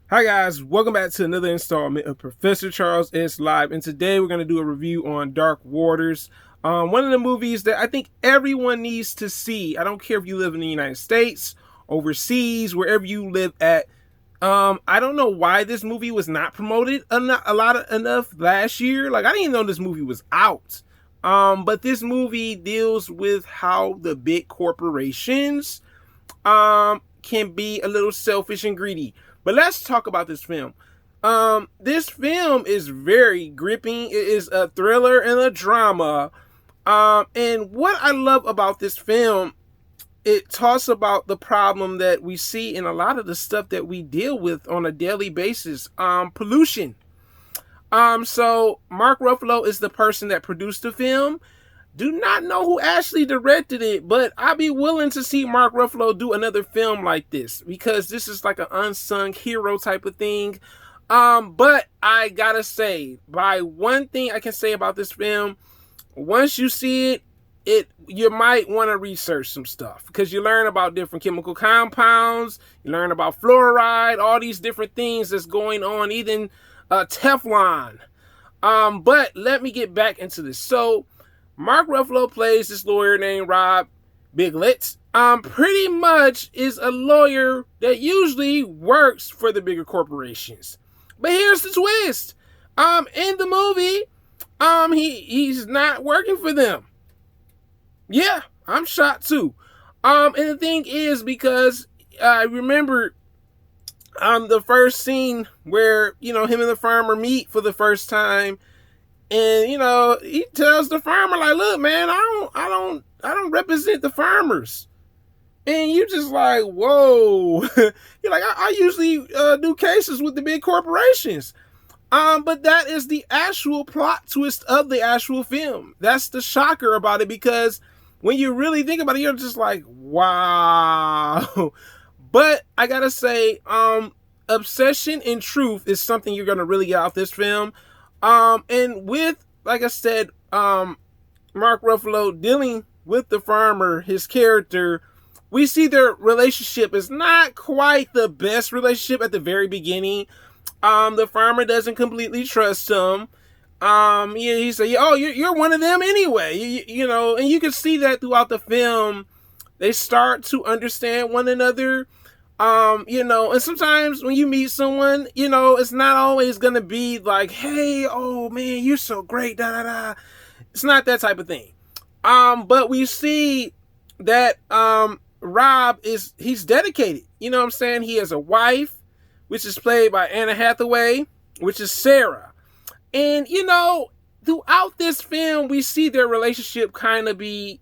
Hi guys, welcome back to another installment of Professor Charles S Live, and today we're going to do a review on Dark Waters. One of the movies that I think everyone needs to see. I don't care if you live in the United States, overseas, wherever you live at. I don't know why this movie was not promoted enough last year. Like, I didn't even know this movie was out. But this movie deals with how the big corporations can be a little selfish and greedy. But let's talk about this film. This film is very gripping. It is a thriller and a drama. And what I love about this film, it talks about the problem that we see in a lot of the stuff that we deal with on a daily basis. Pollution. So Mark Ruffalo is the person that produced the film. Do not know who actually directed it, but I'd be willing to see Mark Ruffalo do another film like this, because this is like an unsung hero type of thing. But I gotta say, by one thing I can say about this film, once you see it, you might want to research some stuff, because you learn about different chemical compounds, you learn about fluoride, all these different things that's going on, even Teflon. But let me get back into this. So Mark Ruffalo plays this lawyer named Rob Biglet. Pretty much is a lawyer that usually works for the bigger corporations. But here's the twist. In the movie, he's not working for them. Yeah, I'm shocked too. And the thing is, because I remember the first scene where, him and the farmer meet for the first time. And, he tells the farmer, like, look, man, I don't represent the farmers. And you just like, whoa. You're like, I usually do cases with the big corporations. But that is the actual plot twist of the actual film. That's the shocker about it, because when you really think about it, you're just like, wow. But I gotta say, obsession and truth is something you're gonna really get out of this film. And with, like I said, Mark Ruffalo dealing with the farmer, his character, we see their relationship is not quite the best relationship at the very beginning. The farmer doesn't completely trust him. He said, oh, you're one of them anyway, and you can see that throughout the film. They start to understand one another. And sometimes when you meet someone, it's not always going to be like, hey, oh man, you're so great, da da da. It's not that type of thing. But we see that, Rob he's dedicated. You know what I'm saying? He has a wife, which is played by Anna Hathaway, which is Sarah. And, throughout this film, we see their relationship kind of be,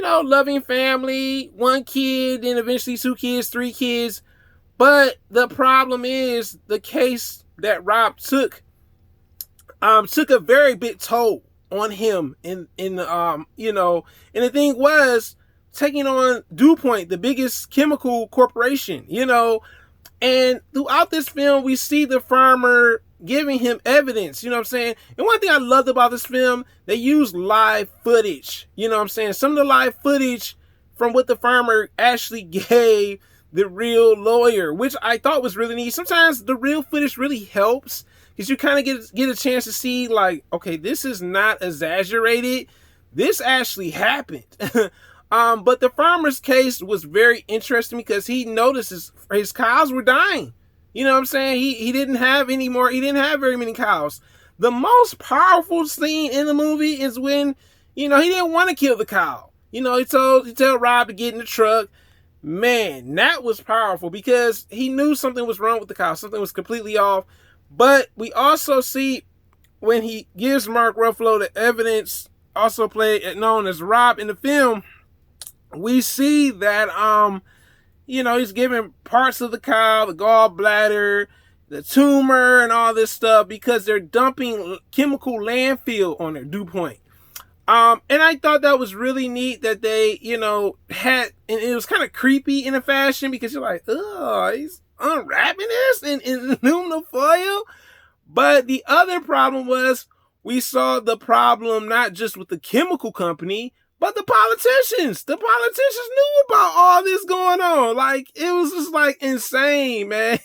loving family, one kid, then eventually 2 kids, 3 kids. But the problem is the case that Rob took a very big toll on him. And the thing was taking on DuPont, the biggest chemical corporation, and throughout this film, we see the farmer giving him evidence, you know what I'm saying? And one thing I loved about this film, they used live footage, you know what I'm saying? Some of the live footage from what the farmer actually gave the real lawyer, which I thought was really neat. Sometimes the real footage really helps, because you kind of get a chance to see, like, okay, this is not exaggerated. This actually happened. But the farmer's case was very interesting, because he noticed his cows were dying. You know what I'm saying? He didn't have any more. He didn't have very many cows. The most powerful scene in the movie is when, he didn't want to kill the cow. He told Rob to get in the truck. Man, that was powerful, because he knew something was wrong with the cow. Something was completely off. But we also see when he gives Mark Ruffalo the evidence, also known as Rob in the film, we see that, he's giving parts of the cow, the gallbladder, the tumor, and all this stuff, because they're dumping chemical landfill on their DuPont. And I thought that was really neat that they, had, and it was kind of creepy in a fashion, because you're like, oh, he's unwrapping this in aluminum foil. But the other problem was, we saw the problem not just with the chemical company, but the politicians knew about all this going on. Like, it was just like insane, man.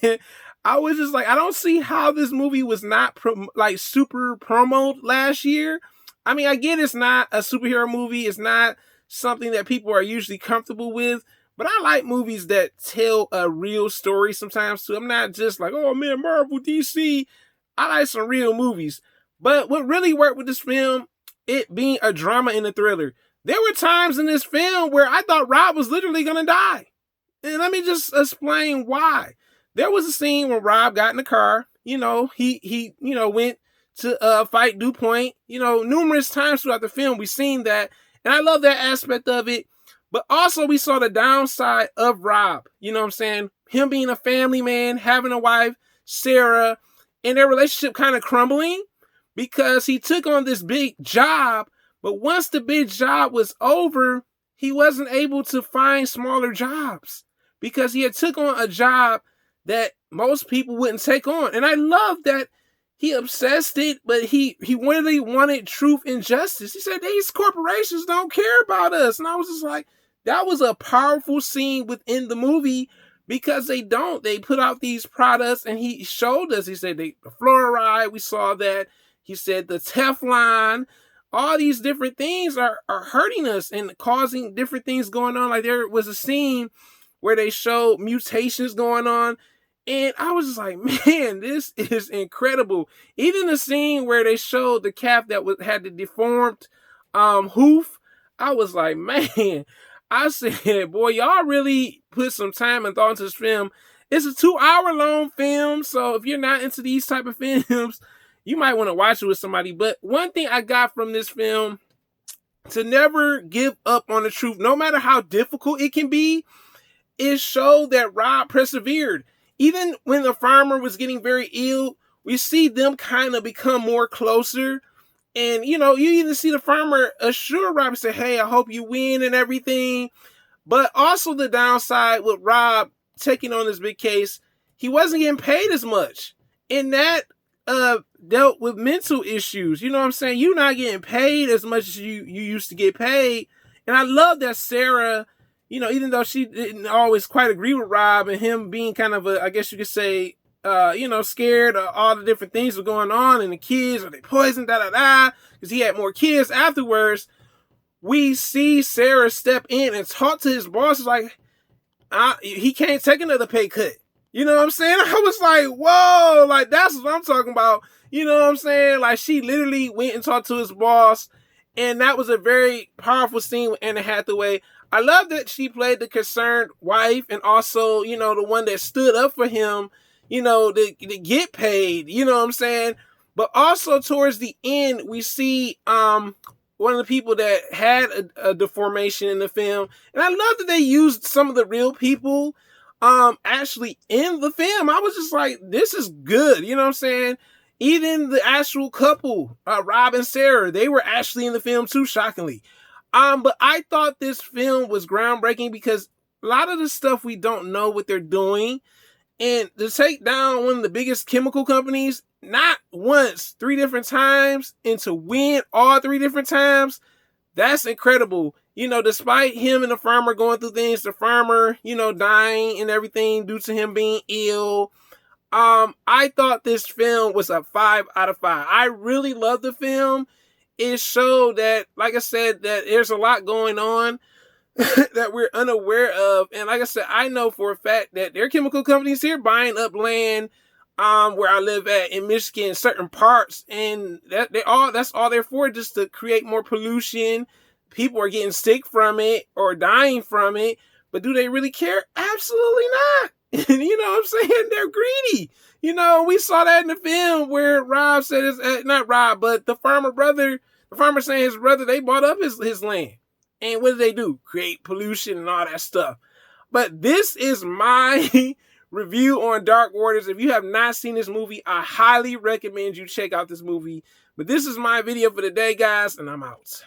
I was just like, I don't see how this movie was not like super promoted last year. I mean, I get it's not a superhero movie. It's not something that people are usually comfortable with. But I like movies that tell a real story sometimes too. I'm not just like, oh man, Marvel, DC. I like some real movies. But what really worked with this film, it being a drama and a thriller. There were times in this film where I thought Rob was literally going to die. And let me just explain why. There was a scene when Rob got in the car. You know, he went to fight DuPont. You know, numerous times throughout the film, we've seen that. And I love that aspect of it. But also we saw the downside of Rob. You know what I'm saying? Him being a family man, having a wife, Sarah, and their relationship kind of crumbling because he took on this big job. But once the big job was over, he wasn't able to find smaller jobs because he had took on a job that most people wouldn't take on. And I love that he obsessed it, but he really wanted truth and justice. He said, these corporations don't care about us. And I was just like, that was a powerful scene within the movie because they don't. They put out these products and he showed us. He said the fluoride, we saw that. He said the Teflon, all these different things are hurting us and causing different things going on. Like there was a scene where they showed mutations going on. And I was just like, man, this is incredible. Even the scene where they showed the calf that had the deformed hoof, I was like, man, I said, boy, y'all really put some time and thought into this film. It's a 2-hour long film, so if you're not into these type of films, you might want to watch it with somebody. But one thing I got from this film, to never give up on the truth, no matter how difficult it can be, it showed that Rob persevered. Even when the farmer was getting very ill, we see them kind of become more closer. And, you know, you even see the farmer assure Rob and say, hey, I hope you win and everything. But also the downside with Rob taking on this big case, he wasn't getting paid as much. And that dealt with mental issues. You know what I'm saying? You're not getting paid as much as you used to get paid. And I love that Sarah, you know, even though she didn't always quite agree with Rob and him being kind of I guess you could say, scared of all the different things that were going on and the kids, are they poisoned, because he had more kids afterwards. We see Sarah step in and talk to his boss. It's like, he can't take another pay cut. You know what I'm saying? I was like, whoa, like that's what I'm talking about. You know what I'm saying? Like she literally went and talked to his boss. And that was a very powerful scene with Anna Hathaway. I love that she played the concerned wife and also, you know, the one that stood up for him, you know, to get paid, you know what I'm saying? But also towards the end, we see one of the people that had a deformation in the film. And I love that they used some of the real people actually in the film. I was just like, this is good, you know what I'm saying? Even the actual couple, Rob and Sarah, they were actually in the film too, shockingly. But I thought this film was groundbreaking because a lot of the stuff we don't know what they're doing. And to take down one of the biggest chemical companies, not once, 3 different times, and to win all 3 different times, that's incredible. You know, despite him and the farmer going through things, the farmer, you know, dying and everything due to him being ill. I thought this film was a 5 out of 5. I really love the film. It showed that, like I said, that there's a lot going on that we're unaware of. And like I said, I know for a fact that there are chemical companies here buying up land where I live at in Michigan, certain parts, and that's all they're for, just to create more pollution. People are getting sick from it or dying from it. But do they really care? Absolutely not. And you know what I'm saying? They're greedy. You know, we saw that in the film where Rob said, not Rob, but the farmer saying his brother, they bought up his land. And what did they do? Create pollution and all that stuff. But this is my review on Dark Waters. If you have not seen this movie, I highly recommend you check out this movie. But this is my video for the day, guys, and I'm out.